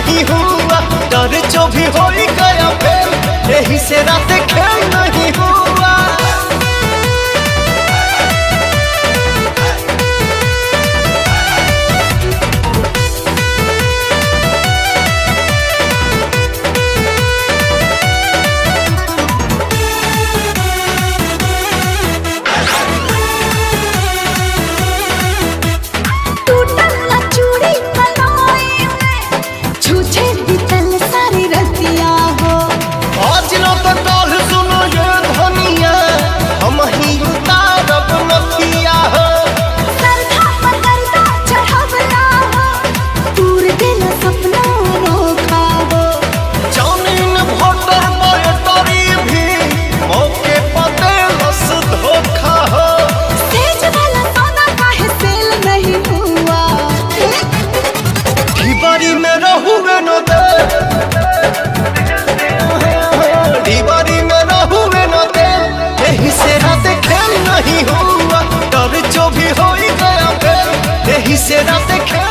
नहीं हुआ, डर जो भी हो गया फेल, यही से रात खेल नहीं हुआ। यही से रात खेल नहीं हुआ, डर जो भी हो गया फेल, यही से रात खेल